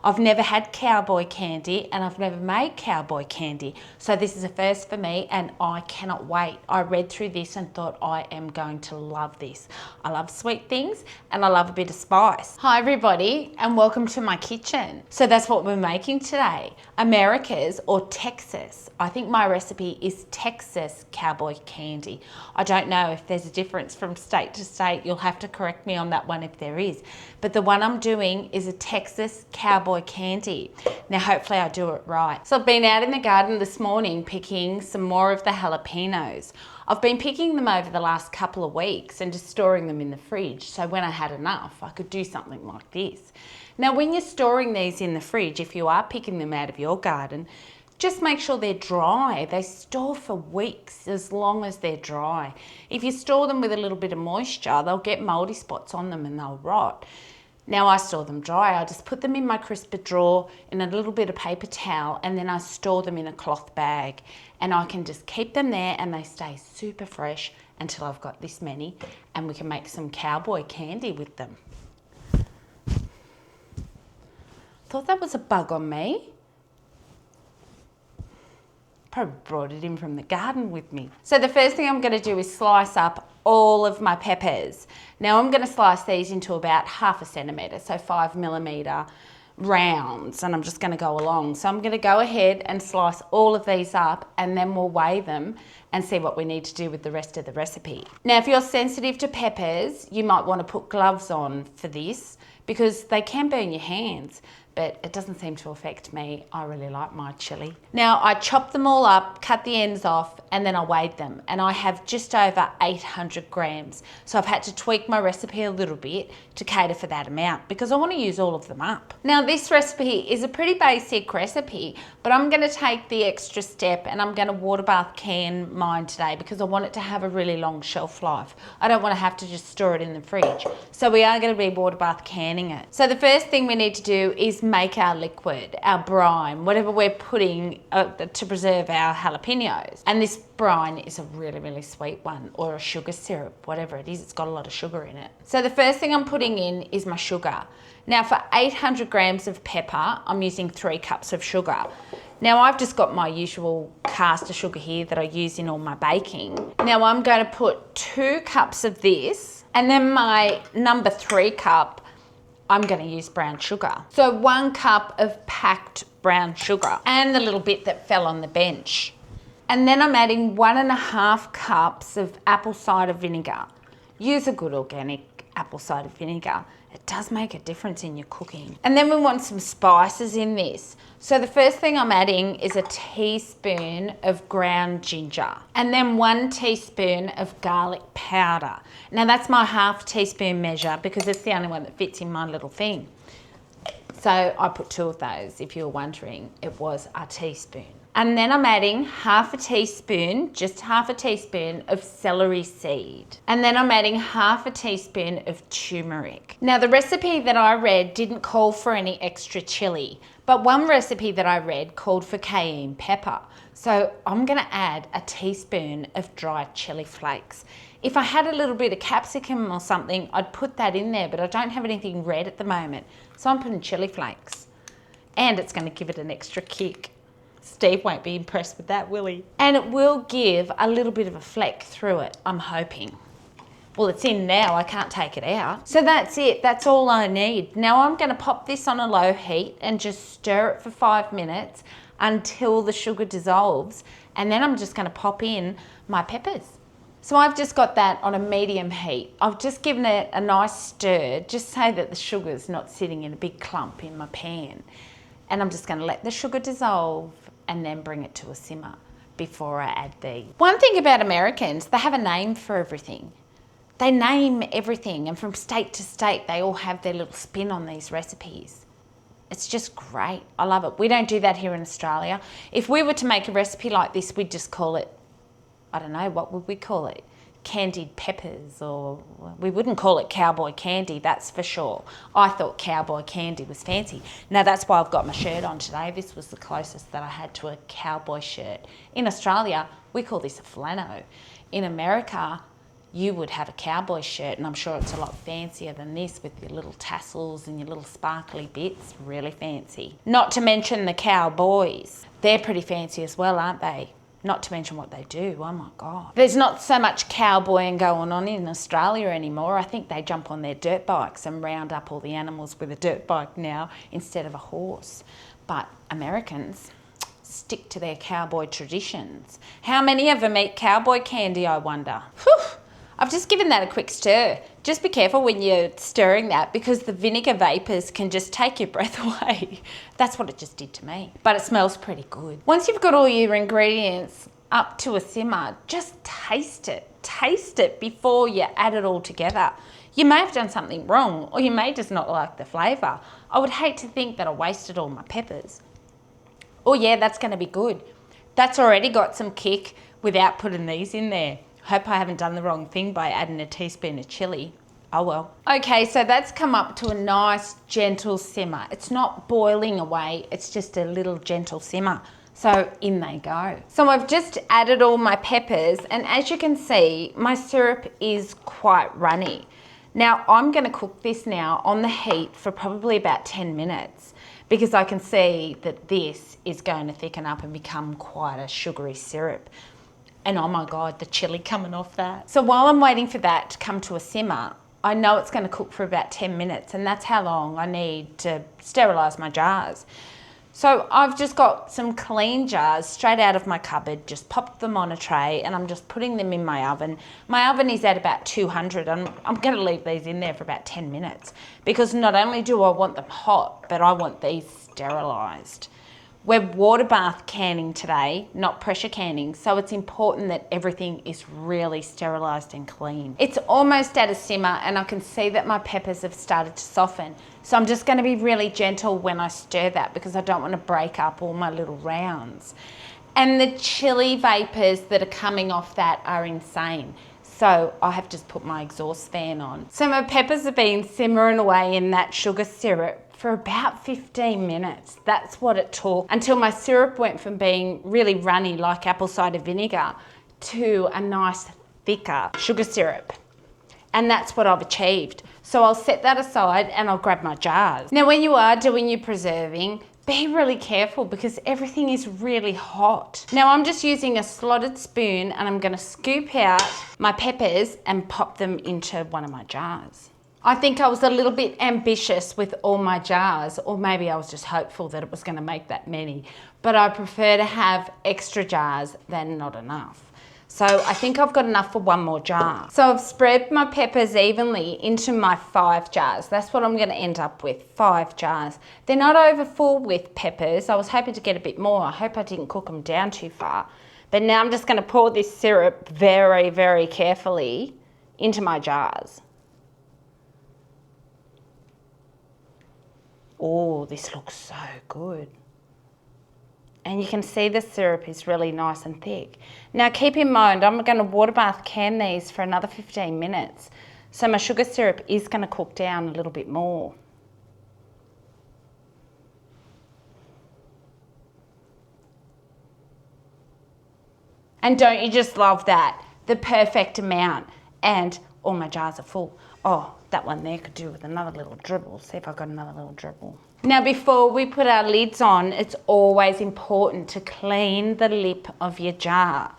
I've never had cowboy candy and I've never made cowboy candy. So this is a first for me and I cannot wait. I read through this and thought I am going to love this. I love sweet things and I love a bit of spice. Hi everybody and welcome to my kitchen. So that's what we're making today. America's or Texas. I think my recipe is Texas cowboy candy. I don't know if there's a difference from state to state. You'll have to correct me on that one if there is. But the one I'm doing is a Texas cowboy candy. Now hopefully I do it right. So I've been out in the garden this morning picking some more of the jalapenos. I've been picking them over the last couple of weeks and just storing them in the fridge. So when I had enough, I could do something like this. Now when you're storing these in the fridge, if you are picking them out of your garden, just make sure they're dry. They store for weeks as long as they're dry. If you store them with a little bit of moisture, they'll get moldy spots on them and they'll rot. Now I store them dry. I just put them in my crisper drawer in a little bit of paper towel and then I store them in a cloth bag. And I can just keep them there and they stay super fresh until I've got this many and we can make some cowboy candy with them. Thought that was a bug on me. Probably brought it in from the garden with me. So the first thing I'm going to do is slice up all of my peppers. Now I'm going to slice these into about 1/2 centimetre, so 5mm rounds, and I'm just going to go along. So I'm going to go ahead and slice all of these up and then we'll weigh them and see what we need to do with the rest of the recipe. Now if you're sensitive to peppers, you might want to put gloves on for this because they can burn your hands. But it doesn't seem to affect me. I really like my chili. Now I chopped them all up, cut the ends off, and then I weighed them. And I have just over 800 grams. So I've had to tweak my recipe a little bit to cater for that amount because I want to use all of them up. Now this recipe is a pretty basic recipe, but I'm going to take the extra step and I'm going to water bath can mine today because I want it to have a really long shelf life. I don't want to have to just store it in the fridge. So we are going to be water bath canning it. So the first thing we need to do is make our liquid, our brine, whatever we're putting to preserve our jalapenos. And this brine is a really, really sweet one, or a sugar syrup, whatever it is, it's got a lot of sugar in it. So the first thing I'm putting in is my sugar. Now for 800 grams of pepper, I'm using 3 cups of sugar. Now I've just got my usual caster sugar here that I use in all my baking. Now I'm going to put 2 cups of this, and then my number 3 cup, I'm going to use brown sugar. So 1 cup of packed brown sugar and the little bit that fell on the bench. And then I'm adding 1.5 cups of apple cider vinegar. Use a good organic apple cider vinegar. It does make a difference in your cooking. And then we want some spices in this. So the first thing I'm adding is a teaspoon of ground ginger and then 1 teaspoon of garlic powder. Now that's my 1/2 teaspoon measure because it's the only one that fits in my little thing. So I put 2 of those, if you were wondering, it was a teaspoon. And then I'm adding 1/2 teaspoon, just 1/2 teaspoon of celery seed. And then I'm adding 1/2 teaspoon of turmeric. Now the recipe that I read didn't call for any extra chili, but one recipe that I read called for cayenne pepper. So I'm gonna add a teaspoon of dried chili flakes. If I had a little bit of capsicum or something, I'd put that in there, but I don't have anything red at the moment. So I'm putting chili flakes. And it's gonna give it an extra kick. Steve won't be impressed with that, will he? And it will give a little bit of a fleck through it, I'm hoping. Well, it's in now, I can't take it out. So that's it, that's all I need. Now I'm gonna pop this on a low heat and just stir it for 5 minutes until the sugar dissolves. And then I'm just gonna pop in my peppers. So I've just got that on a medium heat. I've just given it a nice stir, just so that the sugar's not sitting in a big clump in my pan. And I'm just gonna let the sugar dissolve and then bring it to a simmer before I add these. One thing about Americans, they have a name for everything. They name everything, and from state to state, they all have their little spin on these recipes. It's just great, I love it. We don't do that here in Australia. If we were to make a recipe like this, we'd just call it, I don't know, what would we call it? Candied peppers, or we wouldn't call it cowboy candy, that's for sure. I thought cowboy candy was fancy. Now that's why I've got my shirt on today. This was the closest that I had to a cowboy shirt. In Australia, we call this a flannel. In America, you would have a cowboy shirt, and I'm sure it's a lot fancier than this with your little tassels and your little sparkly bits, really fancy. Not to mention the cowboys. They're pretty fancy as well, aren't they? Not to mention what they do, oh my God. There's not so much cowboying going on in Australia anymore. I think they jump on their dirt bikes and round up all the animals with a dirt bike now instead of a horse. But Americans stick to their cowboy traditions. How many of them eat cowboy candy, I wonder? Whew. I've just given that a quick stir. Just be careful when you're stirring that because the vinegar vapours can just take your breath away. That's what it just did to me. But it smells pretty good. Once you've got all your ingredients up to a simmer, just taste it. Taste it before you add it all together. You may have done something wrong or you may just not like the flavour. I would hate to think that I wasted all my peppers. Oh yeah, that's going to be good. That's already got some kick without putting these in there. Hope I haven't done the wrong thing by adding a teaspoon of chilli. Oh well. Okay, so that's come up to a nice gentle simmer. It's not boiling away, it's just a little gentle simmer. So in they go. So I've just added all my peppers, and as you can see, my syrup is quite runny. Now I'm gonna cook this now on the heat for probably about 10 minutes because I can see that this is going to thicken up and become quite a sugary syrup. And oh my God, the chili coming off that. So while I'm waiting for that to come to a simmer, I know it's going to cook for about 10 minutes, and that's how long I need to sterilise my jars. So I've just got some clean jars straight out of my cupboard, just popped them on a tray, and I'm just putting them in my oven. My oven is at about 200, and I'm going to leave these in there for about 10 minutes because not only do I want them hot, but I want these sterilised. We're water bath canning today, not pressure canning, so it's important that everything is really sterilised and clean. It's almost at a simmer and I can see that my peppers have started to soften. So I'm just going to be really gentle when I stir that because I don't want to break up all my little rounds. And the chili vapours that are coming off that are insane. So I have just put my exhaust fan on. So my peppers have been simmering away in that sugar syrup for about 15 minutes. That's what it took until my syrup went from being really runny like apple cider vinegar to a nice thicker sugar syrup. And that's what I've achieved. So I'll set that aside and I'll grab my jars. Now when you are doing your preserving, be really careful because everything is really hot. Now I'm just using a slotted spoon and I'm gonna scoop out my peppers and pop them into one of my jars. I think I was a little bit ambitious with all my jars, or maybe I was just hopeful that it was going to make that many, but I prefer to have extra jars than not enough. So I think I've got enough for one more jar. So I've spread my peppers evenly into my 5 jars. That's what I'm going to end up with, 5 jars. They're not over full with peppers. I was hoping to get a bit more. I hope I didn't cook them down too far. But now I'm just going to pour this syrup very, very carefully into my jars. Oh, this looks so good. And you can see the syrup is really nice and thick. Now keep in mind, I'm going to water bath can these for another 15 minutes. So my sugar syrup is going to cook down a little bit more. And don't you just love that? The perfect amount. And all my jars are full. Oh, that one there could do with another little dribble. See if I've got another little dribble. Now before we put our lids on, it's always important to clean the lip of your jar.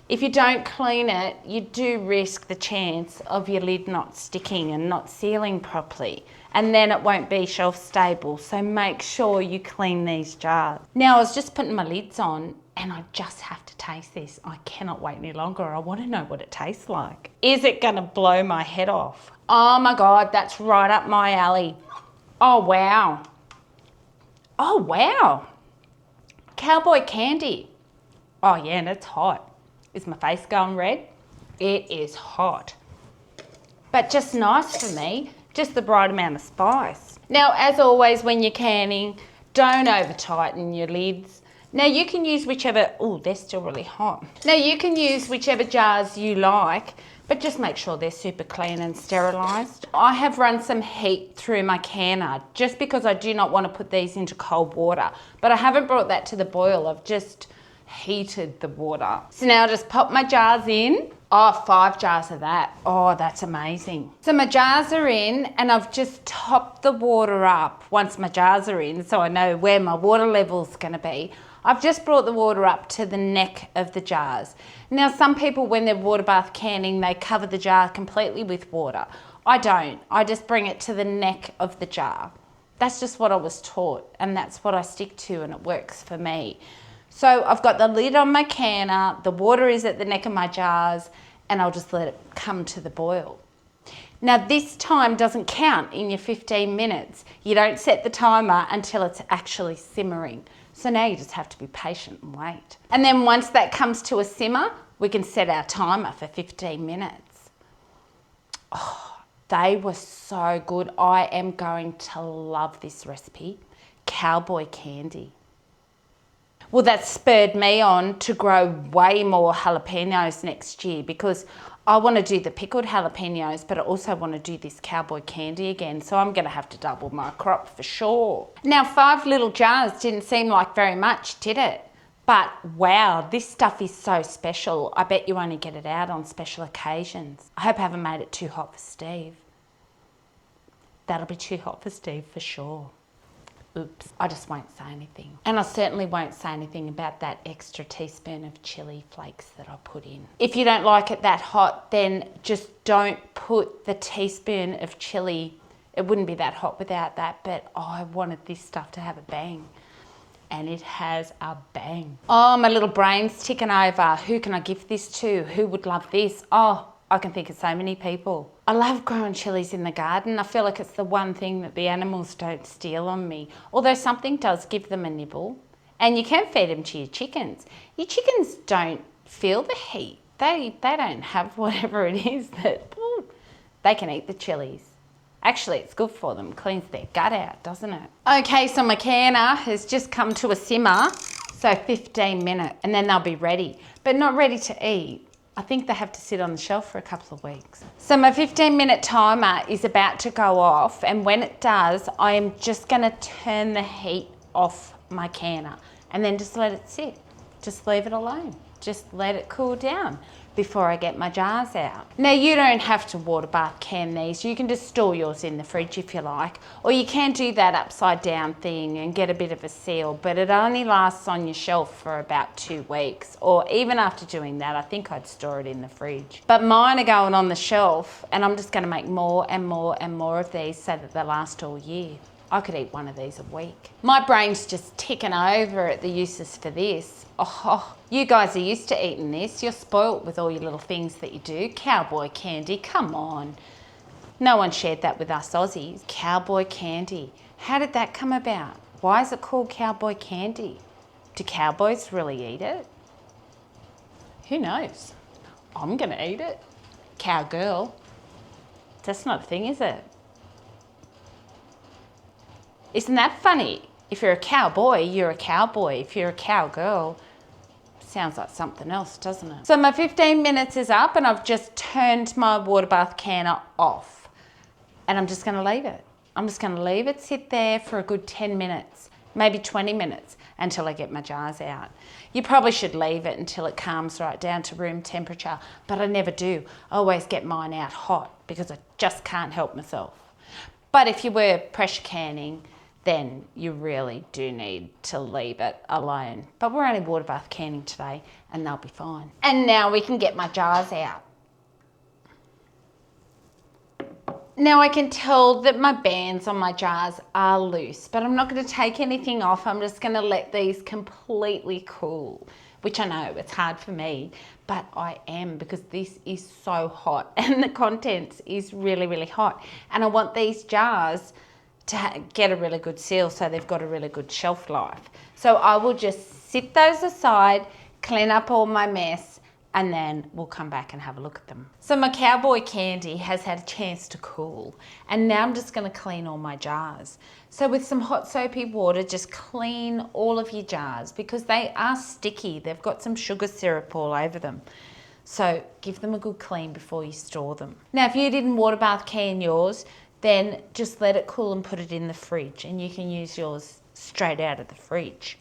If you don't clean it, you do risk the chance of your lid not sticking and not sealing properly, and then it won't be shelf stable. So make sure you clean these jars. Now I was just putting my lids on and I just have to taste this. I cannot wait any longer. I want to know what it tastes like. Is it going to blow my head off? Oh my God, that's right up my alley. Oh wow. Oh wow. Cowboy candy. Oh yeah, and it's hot. Is my face going red? It is hot. But just nice for me, just the right amount of spice. Now, as always, when you're canning, don't over tighten your lids. Now you can use whichever, oh, they're still really hot. Now you can use whichever jars you like, but just make sure they're super clean and sterilised. I have run some heat through my canner just because I do not want to put these into cold water, but I haven't brought that to the boil. I've just heated the water. So now I'll just pop my jars in. Oh, 5 jars of that. Oh, that's amazing. So my jars are in and I've just topped the water up once my jars are in, so I know where my water level's gonna be. I've just brought the water up to the neck of the jars. Now, some people, when they're water bath canning, they cover the jar completely with water. I don't. I just bring it to the neck of the jar. That's just what I was taught, and that's what I stick to, and it works for me. So I've got the lid on my canner, the water is at the neck of my jars, and I'll just let it come to the boil. Now, this time doesn't count in your 15 minutes. You don't set the timer until it's actually simmering. So now you just have to be patient and wait. And then once that comes to a simmer, we can set our timer for 15 minutes. Oh, they were so good. I am going to love this recipe. Cowboy candy. Well, that spurred me on to grow way more jalapenos next year, because I want to do the pickled jalapenos, but I also want to do this cowboy candy again. So I'm going to have to double my crop for sure. Now, 5 little jars didn't seem like very much, did it? But wow, this stuff is so special. I bet you only get it out on special occasions. I hope I haven't made it too hot for Steve. That'll be too hot for Steve for sure. Oops, I just won't say anything. And I certainly won't say anything about that extra teaspoon of chili flakes that I put in. If you don't like it that hot, then just don't put the teaspoon of chili. It wouldn't be that hot without that, but I wanted this stuff to have a bang. And it has a bang. Oh, my little brain's ticking over. Who can I give this to? Who would love this? Oh, I can think of so many people. I love growing chilies in the garden. I feel like it's the one thing that the animals don't steal on me. Although something does give them a nibble. And you can feed them to your chickens. Your chickens don't feel the heat. They don't have whatever it is that... they can eat the chilies. Actually, it's good for them. Cleans their gut out, doesn't it? Okay, so my canner has just come to a simmer. So 15 minutes. And then they'll be ready. But not ready to eat. I think they have to sit on the shelf for a couple of weeks. So my 15-minute timer is about to go off, and when it does, I am just gonna turn the heat off my canner and then just let it sit. Just leave it alone. Just let it cool down before I get my jars out. Now, you don't have to water bath can these. You can just store yours in the fridge if you like, or you can do that upside down thing and get a bit of a seal, but it only lasts on your shelf for about 2 weeks, or even after doing that, I think I'd store it in the fridge. But mine are going on the shelf, and I'm just gonna make more and more and more of these so that they last all year. I could eat one of these a week. My brain's just ticking over at the uses for this. Oh, you guys are used to eating this. You're spoilt with all your little things that you do. Cowboy candy, come on. No one shared that with us Aussies. Cowboy candy. How did that come about? Why is it called cowboy candy? Do cowboys really eat it? Who knows? I'm gonna eat it. Cowgirl. That's not a thing, is it? Isn't that funny? If you're a cowboy, you're a cowboy. If you're a cowgirl, sounds like something else, doesn't it? So my 15 minutes is up, and I've just turned my water bath canner off. And I'm just gonna leave it. I'm just gonna leave it sit there for a good 10 minutes, maybe 20 minutes, until I get my jars out. You probably should leave it until it calms right down to room temperature, but I never do. I always get mine out hot because I just can't help myself. But if you were pressure canning, then you really do need to leave it alone. But we're only water bath canning today, and they'll be fine. And now we can get my jars out. Now I can tell that my bands on my jars are loose, but I'm not going to take anything off. I'm just going to let these completely cool, which I know it's hard for me, but I am, because this is so hot and the contents is really, really hot. And I want these jars to get a really good seal, so they've got a really good shelf life. So I will just sit those aside, clean up all my mess, and then we'll come back and have a look at them. So my cowboy candy has had a chance to cool, and now I'm just gonna clean all my jars. So with some hot soapy water, just clean all of your jars, because they are sticky. They've got some sugar syrup all over them. So give them a good clean before you store them. Now, if you didn't water bath can yours, then just let it cool and put it in the fridge, and you can use yours straight out of the fridge.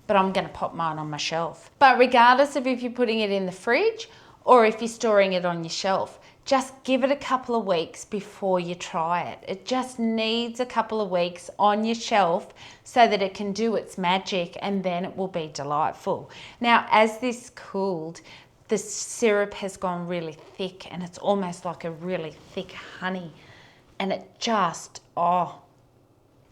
But I'm gonna pop mine on my shelf. But regardless of if you're putting it in the fridge or if you're storing it on your shelf, just give it a couple of weeks before you try it. It just needs a couple of weeks on your shelf so that it can do its magic, and then it will be delightful. Now, as this cooled, the syrup has gone really thick, and it's almost like a really thick honey, and it just, oh.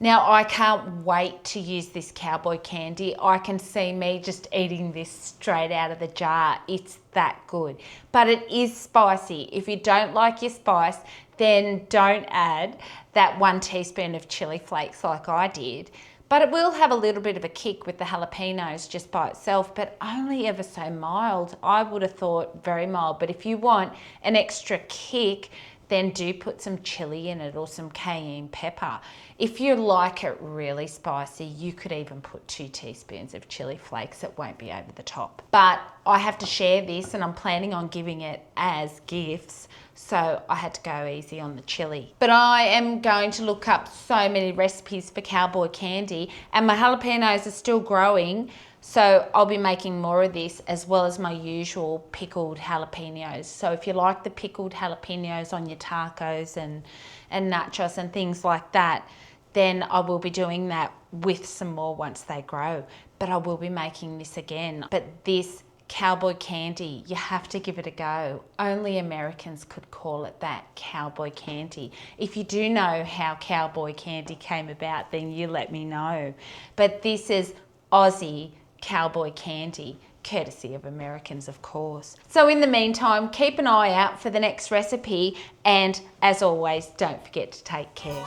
Now, I can't wait to use this Cowboy candy. I can see me just eating this straight out of the jar. It's that good. But it is spicy. If you don't like your spice, then don't add that 1 teaspoon of chili flakes like I did. But it will have a little bit of a kick with the jalapenos just by itself, but only ever so mild. I would have thought very mild. But if you want an extra kick, then do put some chili in it or some cayenne pepper. If you like it really spicy, you could even put 2 teaspoons of chili flakes. It won't be over the top. But I have to share this, and I'm planning on giving it as gifts, so I had to go easy on the chili. But I am going to look up so many recipes for Cowboy candy, and my jalapenos are still growing, so I'll be making more of this, as well as my usual pickled jalapenos. So if you like the pickled jalapenos on your tacos and nachos and things like that, then I will be doing that with some more once they grow. But I will be making this again. But this Cowboy candy, you have to give it a go. Only Americans could call it that, Cowboy candy. If you do know how Cowboy candy came about, then you let me know. But this is Aussie Cowboy candy, courtesy of Americans, of course. So in the meantime, keep an eye out for the next recipe, and as always, don't forget to take care.